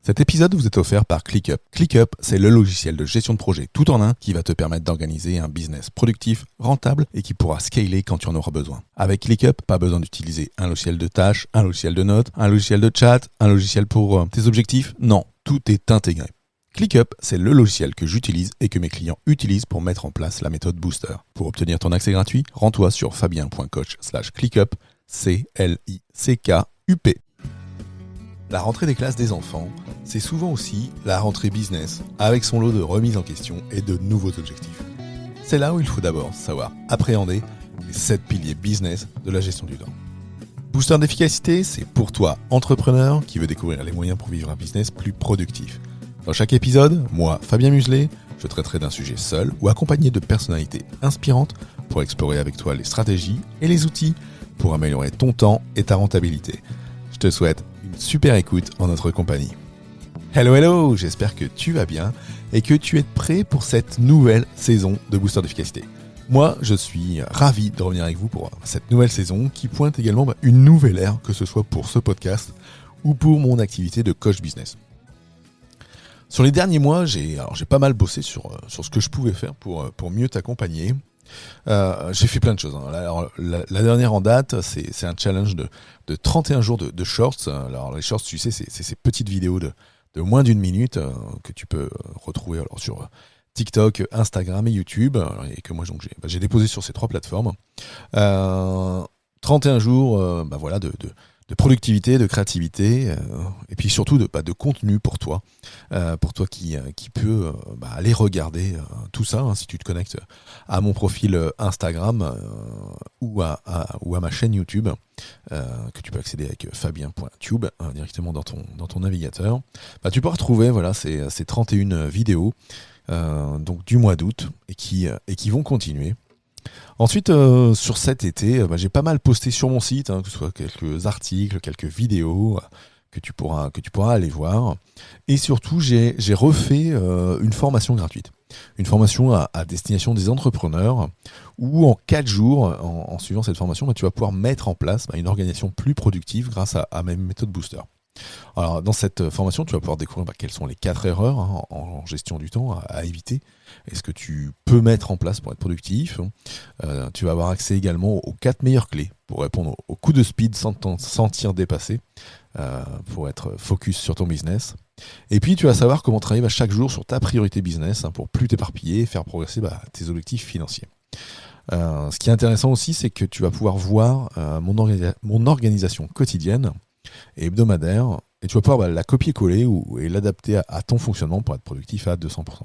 Cet épisode vous est offert par ClickUp. ClickUp, c'est le logiciel de gestion de projet tout en un qui va te permettre d'organiser un business productif, rentable et qui pourra scaler quand tu en auras besoin. Avec ClickUp, pas besoin d'utiliser un logiciel de tâches, un logiciel de notes, un logiciel de chat, un logiciel pour tes objectifs. Non, tout est intégré. ClickUp, c'est le logiciel que j'utilise et que mes clients utilisent pour mettre en place la méthode Booster. Pour obtenir ton accès gratuit, rends-toi sur fabien.coach/ClickUp, CLICKUP. La rentrée des classes des enfants, c'est souvent aussi la rentrée business, avec son lot de remises en question et de nouveaux objectifs. C'est là où il faut d'abord savoir appréhender les 7 piliers business de la gestion du temps. Booster d'efficacité, c'est pour toi, entrepreneur, qui veut découvrir les moyens pour vivre un business plus productif. Dans chaque épisode, moi, Fabien Muselet, je traiterai d'un sujet seul ou accompagné de personnalités inspirantes pour explorer avec toi les stratégies et les outils pour améliorer ton temps et ta rentabilité. Je te souhaite une super écoute en notre compagnie. Hello, j'espère que tu vas bien et que tu es prêt pour cette nouvelle saison de Booster d'efficacité. Moi, je suis ravi de revenir avec vous pour cette nouvelle saison qui pointe également une nouvelle ère, que ce soit pour ce podcast ou pour mon activité de coach business. Sur les derniers mois, j'ai pas mal bossé sur ce que je pouvais faire pour mieux t'accompagner. J'ai fait plein de choses. Alors, la dernière en date, c'est un challenge de 31 jours de shorts. Alors les shorts, tu sais, c'est ces petites vidéos de moins d'une minute que tu peux retrouver alors sur TikTok, Instagram et YouTube, et que moi donc j'ai déposé sur ces 3 plateformes. 31 jours voilà, de productivité, de créativité, et puis surtout de contenu pour toi qui peut aller regarder tout ça, hein, si tu te connectes à mon profil Instagram ou à ma chaîne YouTube, que tu peux accéder avec fabien.tube directement dans ton navigateur. Tu peux retrouver ces 31 vidéos donc du mois d'août et qui vont continuer. Ensuite, sur cet été, j'ai pas mal posté sur mon site, que ce soit quelques articles, quelques vidéos que tu pourras aller voir. Et surtout, j'ai refait une formation gratuite. Une formation à destination des entrepreneurs où en 4 jours, en suivant cette formation, tu vas pouvoir mettre en place une organisation plus productive grâce à ma méthode Booster. Alors, dans cette formation, tu vas pouvoir découvrir quelles sont les 4 erreurs en gestion du temps à éviter et ce que tu peux mettre en place pour être productif. Tu vas avoir accès également aux 4 meilleures clés pour répondre aux coups de speed sans te sentir dépassé, pour être focus sur ton business. Et puis, tu vas savoir comment travailler chaque jour sur ta priorité business pour plus t'éparpiller et faire progresser tes objectifs financiers. Ce qui est intéressant aussi, c'est que tu vas pouvoir voir mon organisation quotidienne et hebdomadaire, et tu vas pouvoir la copier-coller et l'adapter à ton fonctionnement pour être productif à 200%.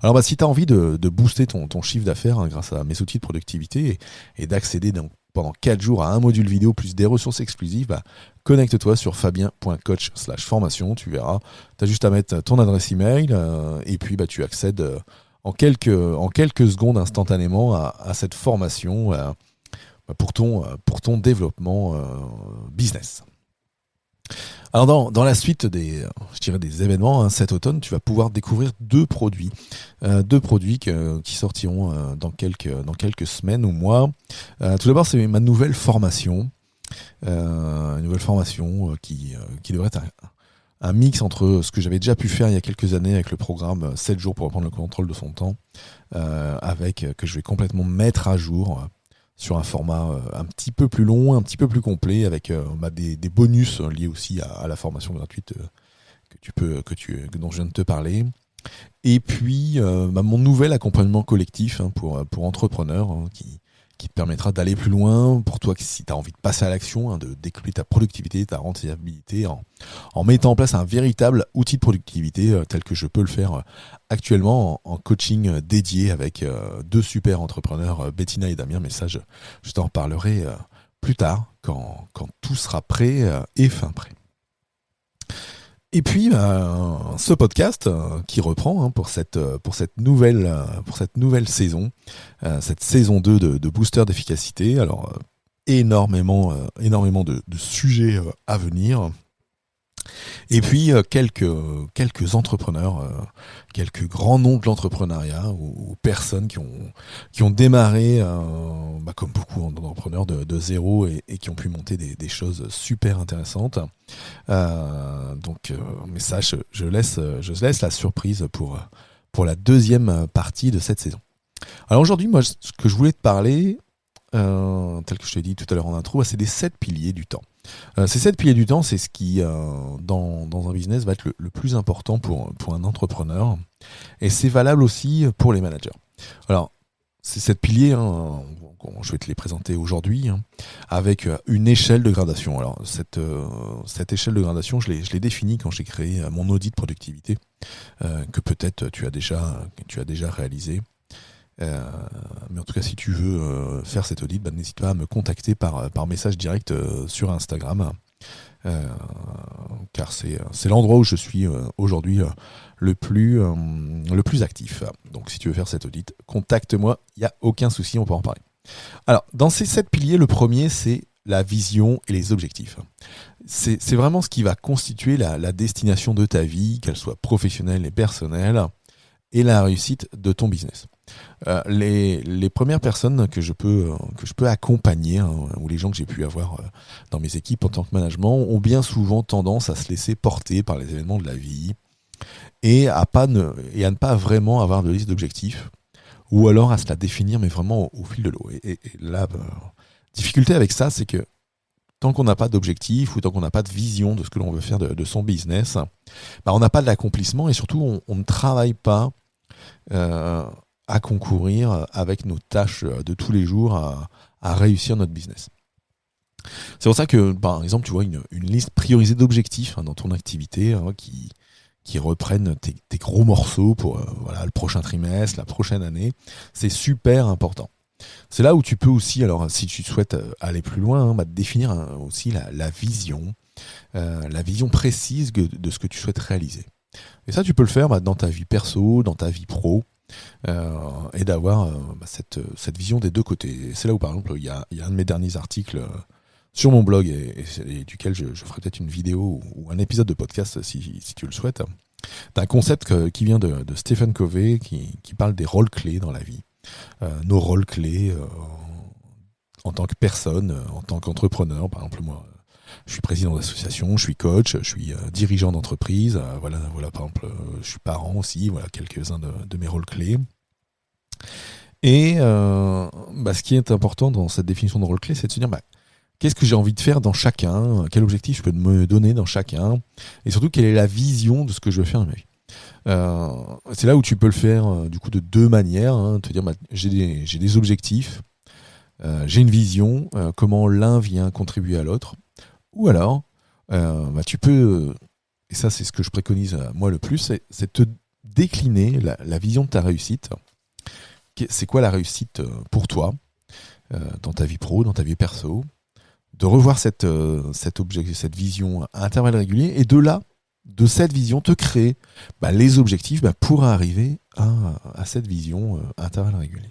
Alors si tu as envie de booster ton chiffre d'affaires grâce à mes outils de productivité et d'accéder pendant 4 jours à un module vidéo plus des ressources exclusives, connecte-toi sur fabien.coach/formation, tu verras, tu as juste à mettre ton adresse email et puis tu accèdes en quelques secondes instantanément à cette formation pour ton développement business. Alors dans la suite des événements cet automne, tu vas pouvoir découvrir 2 produits qui sortiront dans quelques semaines ou mois. Tout d'abord, c'est ma nouvelle formation, qui devrait être un mix entre ce que j'avais déjà pu faire il y a quelques années avec le programme 7 jours pour reprendre le contrôle de son temps, que je vais complètement mettre à jour sur un format un petit peu plus long, un petit peu plus complet, avec des bonus liés aussi à la formation gratuite dont je viens de te parler. Et puis mon nouvel accompagnement collectif pour entrepreneurs qui te permettra d'aller plus loin pour toi si tu as envie de passer à l'action, de décupler ta productivité, ta rentabilité en mettant en place un véritable outil de productivité tel que je peux le faire actuellement en coaching dédié avec 2 super entrepreneurs, Bettina et Damien, mais ça je t'en reparlerai plus tard quand tout sera prêt et fin prêt. Et puis ce podcast qui reprend pour cette nouvelle saison, cette saison 2 de Booster d'efficacité. Alors énormément de sujets à venir. Et puis quelques entrepreneurs, quelques grands noms de l'entrepreneuriat ou personnes qui ont démarré comme beaucoup d'entrepreneurs de zéro et qui ont pu monter des choses super intéressantes. Mais ça, je laisse la surprise pour la deuxième partie de cette saison. Alors aujourd'hui, moi, ce que je voulais te parler, tel que je t'ai dit tout à l'heure en intro, c'est des 7 piliers du temps. Ces 7 piliers du temps, c'est ce qui, dans un business, va être le plus important pour un entrepreneur. Et c'est valable aussi pour les managers. Alors, ces 7 piliers, je vais te les présenter aujourd'hui, avec une échelle de gradation. Alors, cette échelle de gradation, je l'ai définie quand j'ai créé mon audit productivité, que peut-être tu as déjà réalisé. Mais en tout cas, si tu veux faire cet audit, n'hésite pas à me contacter par message direct sur Instagram, car c'est l'endroit où je suis aujourd'hui le plus actif. Donc si tu veux faire cet audit, contacte-moi, il n'y a aucun souci, on peut en parler. Alors, dans ces 7 piliers, le premier, c'est la vision et les objectifs. C'est vraiment ce qui va constituer la destination de ta vie, qu'elle soit professionnelle et personnelle, et la réussite de ton business. Les premières personnes que je peux accompagner, ou les gens que j'ai pu avoir dans mes équipes en tant que management, ont bien souvent tendance à se laisser porter par les événements de la vie et à ne pas vraiment avoir de liste d'objectifs, ou alors à se la définir mais vraiment au fil de l'eau. Et la difficulté avec ça, c'est que tant qu'on n'a pas d'objectif ou tant qu'on n'a pas de vision de ce que l'on veut faire de son business, on n'a pas d'accomplissement et surtout on ne travaille pas à concourir avec nos tâches de tous les jours à réussir notre business. C'est pour ça que, par exemple, tu vois une liste priorisée d'objectifs dans ton activité qui reprennent tes gros morceaux pour le prochain trimestre, la prochaine année, c'est super important. C'est là où tu peux aussi, alors si tu souhaites aller plus loin, définir aussi la vision précise de ce que tu souhaites réaliser. Et ça, tu peux le faire dans ta vie perso, dans ta vie pro, et d'avoir cette vision des deux côtés. Et c'est là où, par exemple, il y a un de mes derniers articles sur mon blog, et duquel je ferai peut-être une vidéo ou un épisode de podcast si tu le souhaites, d'un concept qui vient de Stephen Covey, qui parle des rôles clés dans la vie. Nos rôles clés en tant que personne, en tant qu'entrepreneur. Par exemple, moi, je suis président d'association, je suis coach, je suis dirigeant d'entreprise. Voilà, par exemple, je suis parent aussi. Voilà quelques-uns de mes rôles clés. Et ce qui est important dans cette définition de rôle clé, c'est de se dire qu'est-ce que j'ai envie de faire dans chacun, quel objectif je peux me donner dans chacun, et surtout quelle est la vision de ce que je veux faire dans ma vie. C'est là où tu peux le faire du coup de deux manières, te dire j'ai des objectifs, j'ai une vision, comment l'un vient contribuer à l'autre, ou alors tu peux, et ça c'est ce que je préconise moi le plus, c'est te décliner la vision de ta réussite. C'est quoi la réussite pour toi dans ta vie pro, dans ta vie perso, de revoir cette vision à intervalles réguliers, et de cette vision, te créer les objectifs pour arriver à cette vision à intervalles réguliers.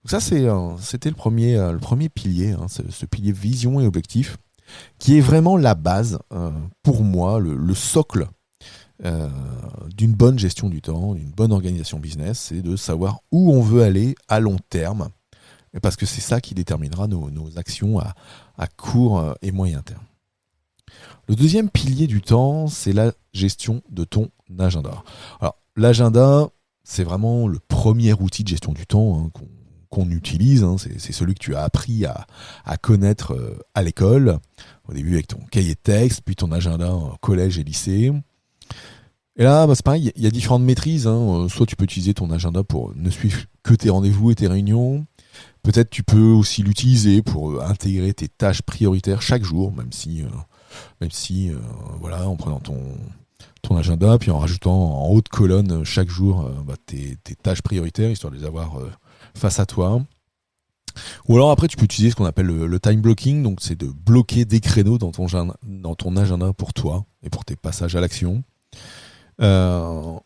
Donc ça, c'était le premier pilier, ce pilier vision et objectif, qui est vraiment la base, pour moi, le socle d'une bonne gestion du temps, d'une bonne organisation business, c'est de savoir où on veut aller à long terme, parce que c'est ça qui déterminera nos actions à court et moyen terme. Le deuxième pilier du temps, c'est la gestion de ton agenda. Alors, l'agenda, c'est vraiment le premier outil de gestion du temps qu'on utilise. C'est celui que tu as appris à connaître à l'école, au début avec ton cahier de texte, puis ton agenda en collège et lycée. Et là, c'est pareil, il y a différentes maîtrises. Soit tu peux utiliser ton agenda pour ne suivre que tes rendez-vous et tes réunions. Peut-être tu peux aussi l'utiliser pour intégrer tes tâches prioritaires chaque jour, même si en prenant ton agenda, puis en rajoutant en haute colonne chaque jour tes tâches prioritaires, histoire de les avoir face à toi. Ou alors après, tu peux utiliser ce qu'on appelle le time blocking, donc c'est de bloquer des créneaux dans ton agenda pour toi et pour tes passages à l'action, en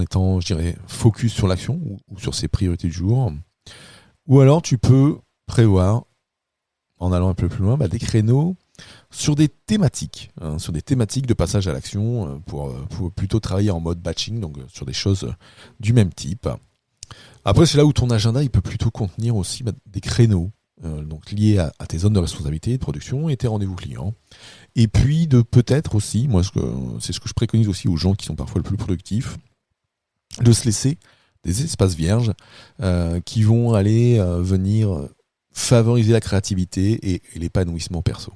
étant, je dirais, focus sur l'action ou sur ses priorités du jour. Ou alors tu peux prévoir, en allant un peu plus loin, des créneaux sur des thématiques, sur des thématiques de passage à l'action pour plutôt travailler en mode batching, donc sur des choses du même type. Après, c'est là où ton agenda il peut plutôt contenir aussi des créneaux, donc liés à tes zones de responsabilité, de production et tes rendez-vous clients. Et puis de peut-être aussi, moi c'est ce que je préconise aussi aux gens qui sont parfois le plus productifs, de se laisser des espaces vierges qui vont aller venir favoriser la créativité et l'épanouissement perso.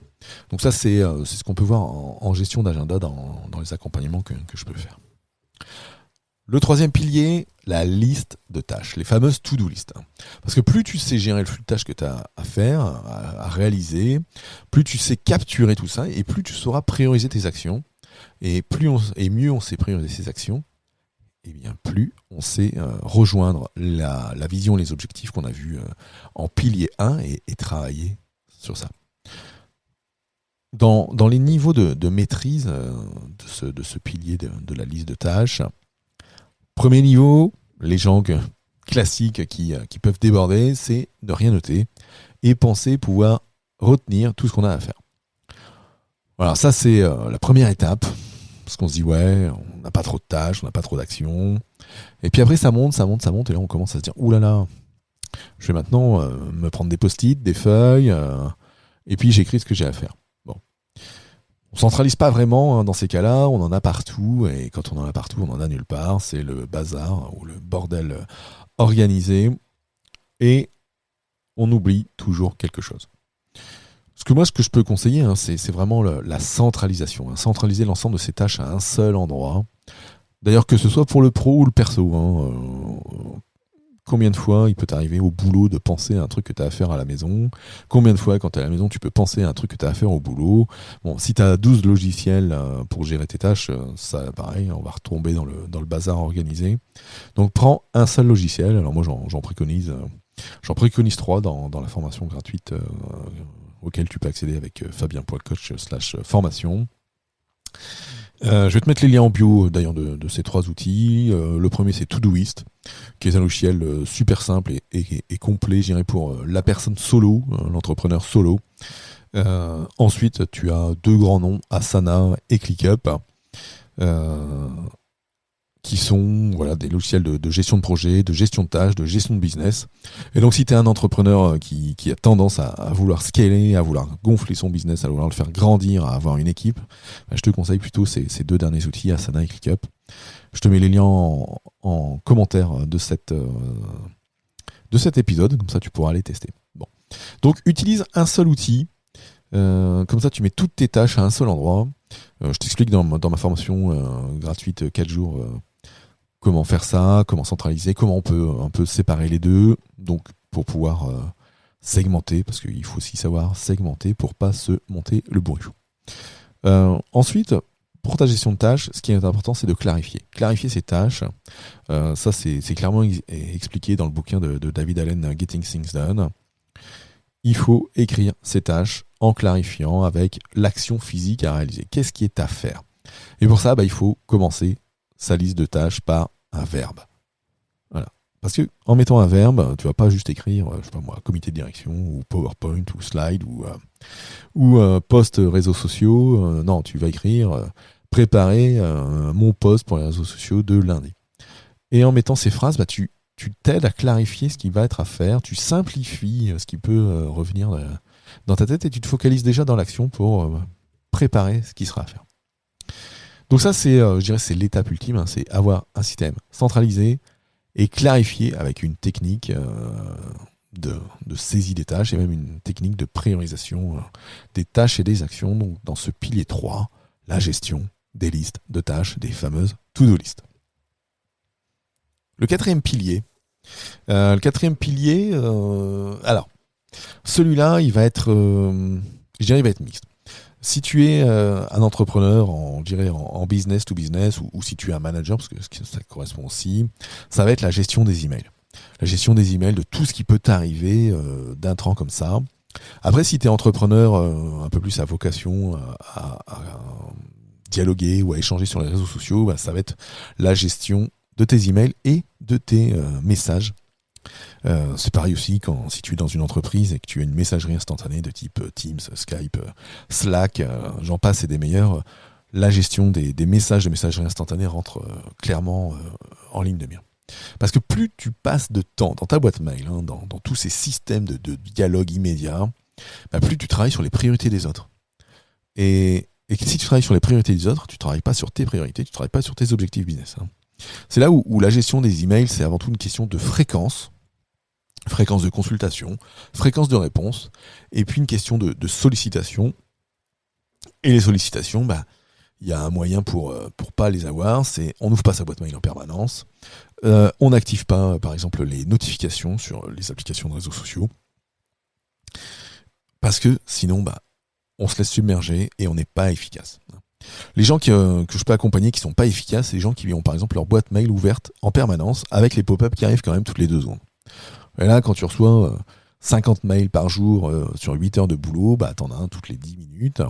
Donc ça, c'est ce qu'on peut voir en gestion d'agenda dans les accompagnements que je peux faire. Le troisième pilier, la liste de tâches, les fameuses to-do list. Parce que plus tu sais gérer le flux de tâches que tu as à faire, à réaliser, plus tu sais capturer tout ça, et plus tu sauras prioriser tes actions. Et mieux on sait prioriser ses actions, et bien plus on sait rejoindre la vision, les objectifs qu'on a vus en pilier 1 et travailler sur ça. Dans les niveaux de maîtrise de ce pilier de la liste de tâches, premier niveau, les gens classiques qui peuvent déborder, c'est de rien noter et penser pouvoir retenir tout ce qu'on a à faire. Voilà, ça c'est la première étape, parce qu'on se dit ouais, on n'a pas trop de tâches, on n'a pas trop d'actions, et puis après ça monte, et là on commence à se dire oulala, je vais maintenant me prendre des post-it, des feuilles, et puis j'écris ce que j'ai à faire. On centralise pas vraiment dans ces cas-là, on en a partout, et quand on en a partout, on en a nulle part. C'est le bazar ou le bordel organisé, et on oublie toujours quelque chose. Ce que je peux conseiller, c'est vraiment la centralisation. Centraliser l'ensemble de ces tâches à un seul endroit. D'ailleurs, que ce soit pour le pro ou le perso. Combien de fois il peut t'arriver au boulot de penser à un truc que tu as à faire à la maison? Combien de fois quand tu es à la maison tu peux penser à un truc que tu as à faire au boulot? Bon, si tu as 12 logiciels pour gérer tes tâches, ça pareil, on va retomber dans le bazar organisé. Donc prends un seul logiciel. Alors moi j'en préconise 3 dans la formation gratuite auquel tu peux accéder avec fabien.coach/formation. Je vais te mettre les liens en bio d'ailleurs de ces 3 outils. Le premier c'est Todoist, qui est un logiciel super simple et complet, je dirais, pour la personne solo, l'entrepreneur solo. Ensuite, tu as 2 grands noms, Asana et ClickUp, qui sont des logiciels de gestion de projet, de gestion de tâches, de gestion de business. Et donc si tu es un entrepreneur qui a tendance à vouloir scaler, à vouloir gonfler son business, à vouloir le faire grandir, à avoir une équipe, je te conseille plutôt ces 2 derniers outils, Asana et ClickUp. Je te mets les liens en commentaire de cet épisode, comme ça tu pourras les tester. Bon. Donc utilise un seul outil, comme ça tu mets toutes tes tâches à un seul endroit. Je t'explique dans ma formation gratuite 4 jours comment faire ça, comment centraliser, comment on peut un peu séparer les deux, donc pour pouvoir segmenter, parce qu'il faut aussi savoir segmenter pour pas se monter le bourrichou. Ensuite, pour ta gestion de tâches, ce qui est important, c'est de clarifier. Clarifier ces tâches, ça c'est clairement expliqué dans le bouquin de David Allen, Getting Things Done. Il faut écrire ces tâches en clarifiant avec l'action physique à réaliser. Qu'est-ce qui est à faire? Et pour ça, il faut commencer sa liste de tâches par un verbe. Voilà. Parce que en mettant un verbe, tu vas pas juste écrire, je sais pas moi, comité de direction ou PowerPoint ou slide ou post réseaux sociaux. Non, tu vas écrire préparer mon post pour les réseaux sociaux de lundi. Et en mettant ces phrases, tu t'aides à clarifier ce qui va être à faire, tu simplifies ce qui peut revenir dans ta tête et tu te focalises déjà dans l'action pour préparer ce qui sera à faire. Donc ça, je dirais, c'est l'étape ultime, c'est avoir un système centralisé et clarifié avec une technique de saisie des tâches et même une technique de priorisation des tâches et des actions. Donc dans ce pilier 3, la gestion des listes de tâches, des fameuses to-do list. Le quatrième pilier, alors celui-là, il va être mixte. Si tu es un entrepreneur en business to business ou si tu es un manager, parce que ça correspond aussi, ça va être la gestion des emails. La gestion des emails, de tout ce qui peut t'arriver d'intrants comme ça. Après, si tu es entrepreneur un peu plus à vocation à dialoguer ou à échanger sur les réseaux sociaux, ça va être la gestion de tes emails et de tes messages C'est pareil aussi si tu es dans une entreprise et que tu as une messagerie instantanée de type Teams, Skype, Slack, j'en passe et des meilleurs. La gestion des messages de messagerie instantanée rentre clairement en ligne de mire. Parce que plus tu passes de temps dans ta boîte mail, dans tous ces systèmes de dialogue immédiat, plus tu travailles sur les priorités des autres. Et si tu travailles sur les priorités des autres, tu ne travailles pas sur tes priorités, tu ne travailles pas sur tes objectifs business. C'est là où la gestion des emails, c'est avant tout une question de fréquence de consultation, fréquence de réponse, et puis une question de sollicitation. Et les sollicitations, il y a un moyen pour pas les avoir, c'est on n'ouvre pas sa boîte mail en permanence, on n'active pas, par exemple, les notifications sur les applications de réseaux sociaux, parce que sinon, on se laisse submerger et on n'est pas efficace. Les gens que je peux accompagner qui sont pas efficaces, c'est les gens qui ont par exemple leur boîte mail ouverte en permanence avec les pop-up qui arrivent quand même toutes les 2 secondes. Et là, quand tu reçois 50 mails par jour sur 8 heures de boulot, t'en as un toutes les 10 minutes.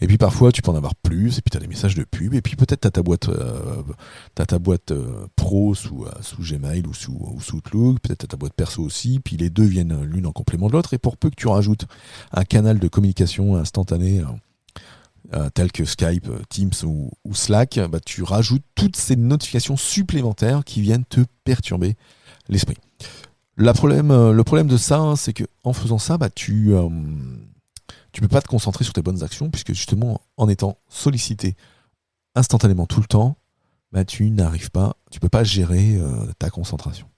Et puis parfois, tu peux en avoir plus, et puis tu as des messages de pub, et puis peut-être tu as ta boîte pro sous Gmail ou sous Outlook, peut-être tu as ta boîte perso aussi, puis les deux viennent l'une en complément de l'autre, et pour peu que tu rajoutes un canal de communication instantané tel que Skype, Teams ou Slack, tu rajoutes toutes ces notifications supplémentaires qui viennent te perturber l'esprit. Le problème de ça, c'est que en faisant ça, tu peux pas te concentrer sur tes bonnes actions, puisque justement, en étant sollicité instantanément tout le temps, tu peux pas gérer ta concentration.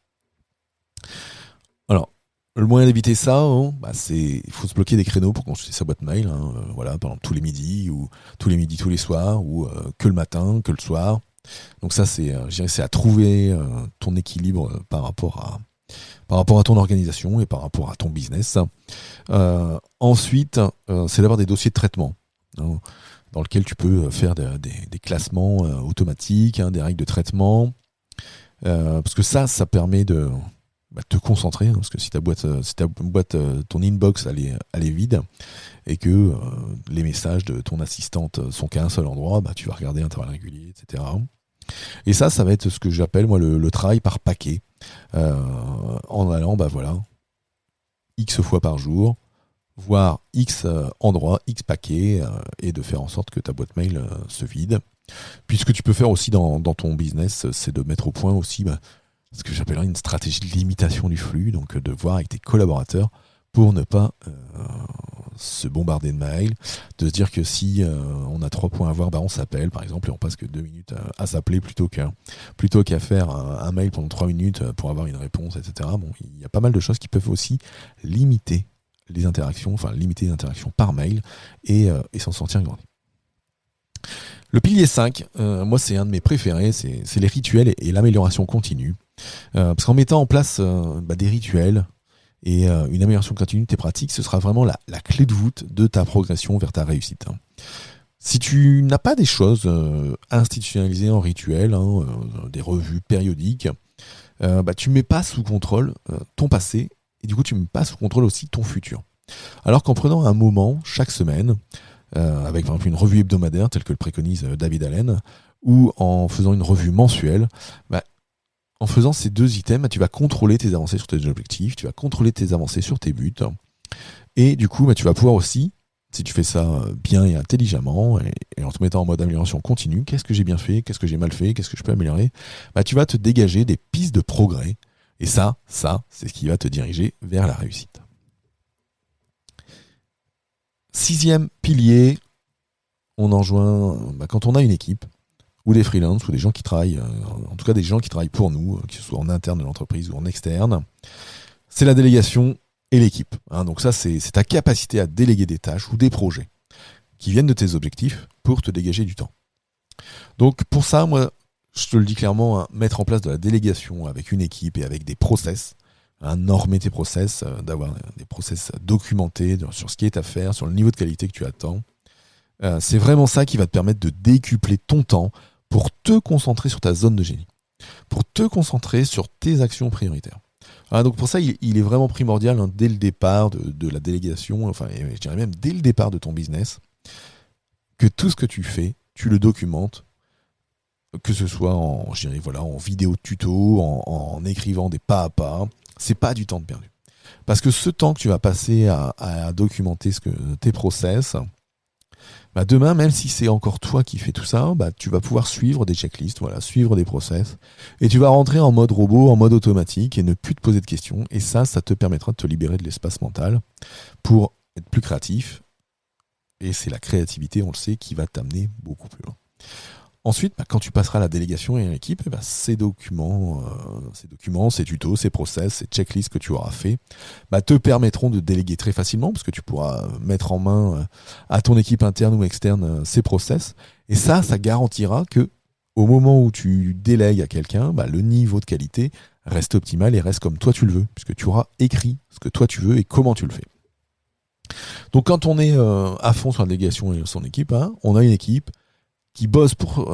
Alors, le moyen d'éviter ça, il faut se bloquer des créneaux pour consulter sa boîte mail. Par exemple tous les midis, tous les soirs, ou que le matin, que le soir. Donc ça, c'est à trouver ton équilibre par rapport à ton organisation et par rapport à ton business. Ensuite, c'est d'avoir des dossiers de traitement dans lesquels tu peux faire des classements automatiques, des règles de traitement, parce que ça permet de te concentrer, parce que si ta boîte, ton inbox elle est vide et que les messages de ton assistante sont qu'à un seul endroit, tu vas regarder à intervalles réguliers, etc. Et ça va être ce que j'appelle moi le travail par paquet, en allant X fois par jour, voire X endroits, X paquets, et de faire en sorte que ta boîte mail se vide. Puis ce que tu peux faire aussi dans ton business, c'est de mettre au point aussi ce que j'appellerais une stratégie de limitation du flux, donc de voir avec tes collaborateurs pour ne pas se bombarder de mails, de se dire que si on a 3 points à voir, on s'appelle par exemple et on passe que 2 minutes à s'appeler plutôt qu'à faire un mail pendant 3 minutes pour avoir une réponse, etc. Bon, il y a pas mal de choses qui peuvent aussi limiter les interactions par mail et s'en sortir grandi. Le pilier 5, moi c'est un de mes préférés, c'est les rituels et l'amélioration continue. Parce qu'en mettant en place des rituels et une amélioration continue de tes pratiques, ce sera vraiment la clé de voûte de ta progression vers ta réussite. Si tu n'as pas des choses institutionnalisées en rituel, des revues périodiques, tu ne mets pas sous contrôle ton passé, et du coup tu ne mets pas sous contrôle aussi ton futur. Alors qu'en prenant un moment chaque semaine, avec par exemple une revue hebdomadaire telle que le préconise David Allen, ou en faisant une revue mensuelle, en faisant ces 2 items, tu vas contrôler tes avancées sur tes objectifs, tu vas contrôler tes avancées sur tes buts, et du coup tu vas pouvoir aussi, si tu fais ça bien et intelligemment, et en te mettant en mode amélioration continue, qu'est-ce que j'ai bien fait, qu'est-ce que j'ai mal fait, qu'est-ce que je peux améliorer, tu vas te dégager des pistes de progrès, et ça c'est ce qui va te diriger vers la réussite. 6e pilier, on en joint quand on a une équipe, ou des freelances, ou des gens qui travaillent, en tout cas des gens qui travaillent pour nous, que ce soit en interne de l'entreprise ou en externe, c'est la délégation et l'équipe. Donc ça, c'est ta capacité à déléguer des tâches ou des projets qui viennent de tes objectifs pour te dégager du temps. Donc pour ça, moi, je te le dis clairement, mettre en place de la délégation avec une équipe et avec des process, normer tes process, d'avoir des process documentés sur ce qui est à faire, sur le niveau de qualité que tu attends. C'est vraiment ça qui va te permettre de décupler ton temps pour te concentrer sur ta zone de génie, pour te concentrer sur tes actions prioritaires. Donc pour ça, il est vraiment primordial dès le départ de la délégation, je dirais même dès le départ de ton business, que tout ce que tu fais, tu le documentes, que ce soit en vidéo tuto, en écrivant des pas à pas, c'est pas du temps de perdu. Parce que ce temps que tu vas passer à documenter tes process, bah demain, même si c'est encore toi qui fais tout ça, bah tu vas pouvoir suivre des checklists, voilà, suivre des process, et tu vas rentrer en mode robot, en mode automatique, et ne plus te poser de questions. Et ça te permettra de te libérer de l'espace mental pour être plus créatif. Et c'est la créativité, on le sait, qui va t'amener beaucoup plus loin. Ensuite, bah, quand tu passeras à la délégation et à l'équipe, bah, ces documents, ces tutos, ces process, ces checklists que tu auras fait, bah, te permettront de déléguer très facilement parce que tu pourras mettre en main à ton équipe interne ou externe ces process. Et ça garantira que au moment où tu délègues à quelqu'un, bah, le niveau de qualité reste optimal et reste comme toi tu le veux, puisque tu auras écrit ce que toi tu veux et comment tu le fais. Donc quand on est à fond sur la délégation et son équipe, hein, on a une équipe qui bosse pour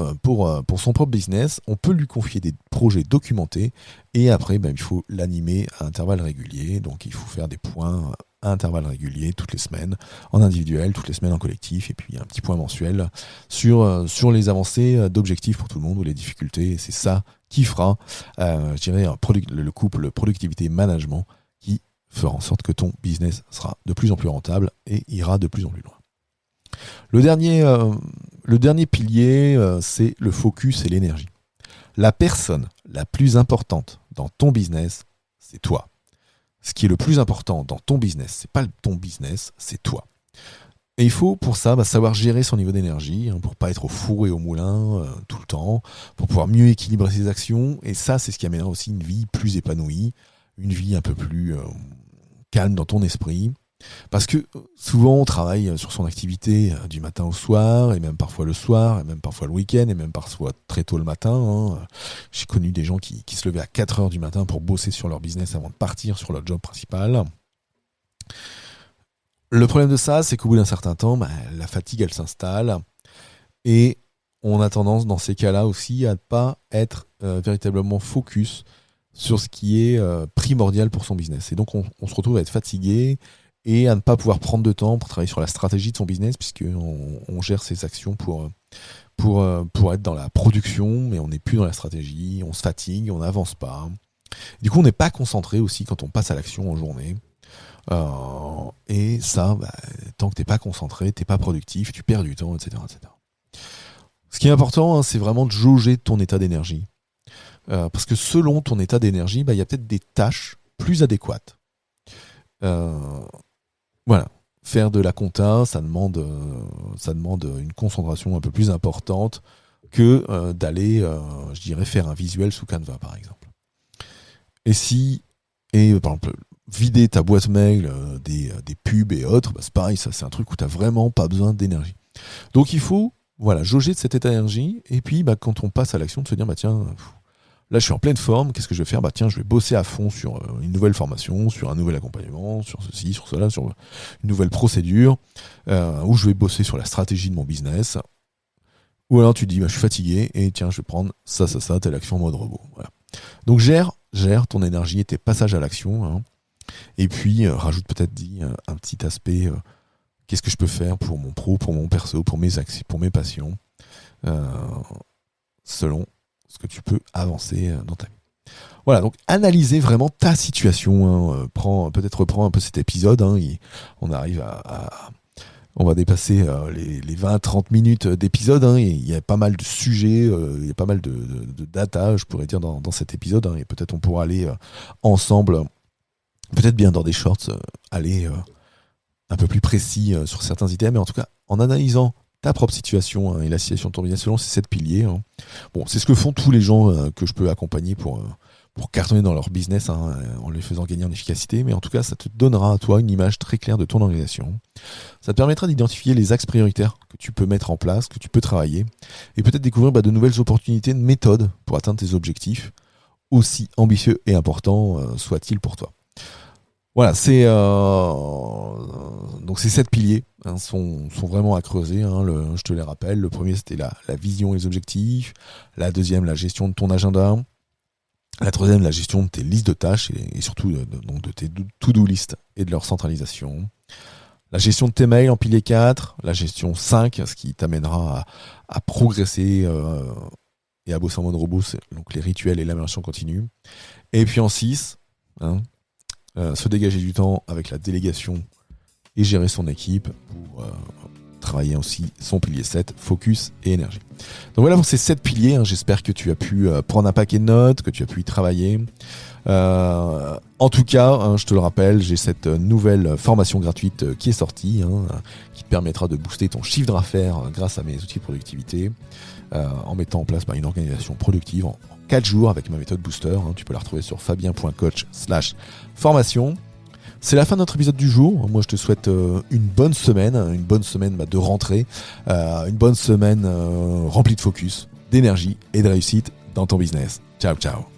son propre business, on peut lui confier des projets documentés et après il faut l'animer à intervalles réguliers, donc il faut faire des points à intervalles réguliers toutes les semaines en individuel, toutes les semaines en collectif et puis un petit point mensuel sur les avancées d'objectifs pour tout le monde ou les difficultés, et c'est ça qui fera je dirais le couple productivité management qui fera en sorte que ton business sera de plus en plus rentable et ira de plus en plus loin. Le dernier pilier, c'est le focus et l'énergie. La personne la plus importante dans ton business, c'est toi. Ce qui est le plus important dans ton business, c'est pas ton business, c'est toi. Et il faut pour ça savoir gérer son niveau d'énergie, pour pas être au four et au moulin tout le temps, pour pouvoir mieux équilibrer ses actions. Et ça, c'est ce qui amènera aussi une vie plus épanouie, une vie un peu plus calme dans ton esprit. Parce que souvent on travaille sur son activité du matin au soir, et même parfois le soir, et même parfois le week-end, et même parfois très tôt le matin. Hein. J'ai connu des gens qui se levaient à 4 heures du matin pour bosser sur leur business avant de partir sur leur job principal. Le problème de ça, c'est qu'au bout d'un certain temps, la fatigue elle s'installe, et on a tendance dans ces cas-là aussi à ne pas être véritablement focus sur ce qui est primordial pour son business. Et donc on se retrouve à être fatigué, et à ne pas pouvoir prendre de temps pour travailler sur la stratégie de son business, puisqu'on gère ses actions pour être dans la production, mais on n'est plus dans la stratégie, on se fatigue, on n'avance pas. Du coup, on n'est pas concentré aussi quand on passe à l'action en journée. Et ça, tant que tu n'es pas concentré, tu n'es pas productif, tu perds du temps, etc. etc. Ce qui est important, c'est vraiment de jauger ton état d'énergie. Parce que selon ton état d'énergie, il y a peut-être des tâches plus adéquates. Voilà, faire de la compta, ça demande une concentration un peu plus importante que d'aller, je dirais, faire un visuel sous Canva, par exemple. Par exemple, vider ta boîte mail des pubs et autres, c'est pareil, ça c'est un truc où tu n'as vraiment pas besoin d'énergie. Donc il faut jauger de cet état d'énergie, et puis quand on passe à l'action, de se dire, tiens, là, je suis en pleine forme, qu'est-ce que je vais faire ? Je vais bosser à fond sur une nouvelle formation, sur un nouvel accompagnement, sur ceci, sur cela, sur une nouvelle procédure, ou je vais bosser sur la stratégie de mon business. Ou alors tu te dis, je suis fatigué, et tiens, je vais prendre ça, telle action en mode robot. Voilà. Donc gère ton énergie et tes passages à l'action, hein. Et puis rajoute peut-être un petit aspect, qu'est-ce que je peux faire pour mon pro, pour mon perso, pour mes actions, pour mes passions, selon ce que tu peux avancer dans ta vie. Voilà, donc analysez vraiment ta situation. Hein. Reprends un peu cet épisode. Hein, on arrive on va dépasser les 20-30 minutes d'épisode. Hein, il y a pas mal de sujets, il y a pas mal de data, je pourrais dire, dans cet épisode. Hein, et peut-être on pourra aller ensemble, peut-être bien dans des shorts, aller un peu plus précis sur certains items. Mais en tout cas, en analysant ta propre situation et la situation de ton business selon ces 7 piliers. Hein. Bon, c'est ce que font tous les gens que je peux accompagner pour cartonner dans leur business, hein, en les faisant gagner en efficacité. Mais en tout cas, ça te donnera à toi une image très claire de ton organisation. Ça te permettra d'identifier les axes prioritaires que tu peux mettre en place, que tu peux travailler, et peut-être découvrir de nouvelles opportunités, de méthodes pour atteindre tes objectifs, aussi ambitieux et importants soient-ils pour toi. Voilà, donc ces 7 piliers sont vraiment à creuser. Hein, je te les rappelle. Le premier, c'était la vision et les objectifs. La deuxième, la gestion de ton agenda. La troisième, la gestion de tes listes de tâches et surtout de tes to-do list et de leur centralisation. La gestion de tes mails en pilier 4. La gestion 5, ce qui t'amènera à progresser et à bosser en mode robot, donc les rituels et l'amélioration continue. Et puis en 6, se dégager du temps avec la délégation et gérer son équipe pour travailler aussi son pilier 7, focus et énergie. Donc voilà pour ces 7 piliers, j'espère que tu as pu prendre un paquet de notes, que tu as pu y travailler. En tout cas, je te le rappelle, j'ai cette nouvelle formation gratuite qui est sortie, qui te permettra de booster ton chiffre d'affaires grâce à mes outils de productivité, en mettant en place une organisation productive en 4 jours avec ma méthode Booster. Tu peux la retrouver sur fabien.coach/formation. C'est la fin de notre épisode du jour. Moi, je te souhaite une bonne semaine de rentrée, une bonne semaine remplie de focus, d'énergie et de réussite dans ton business. Ciao, ciao.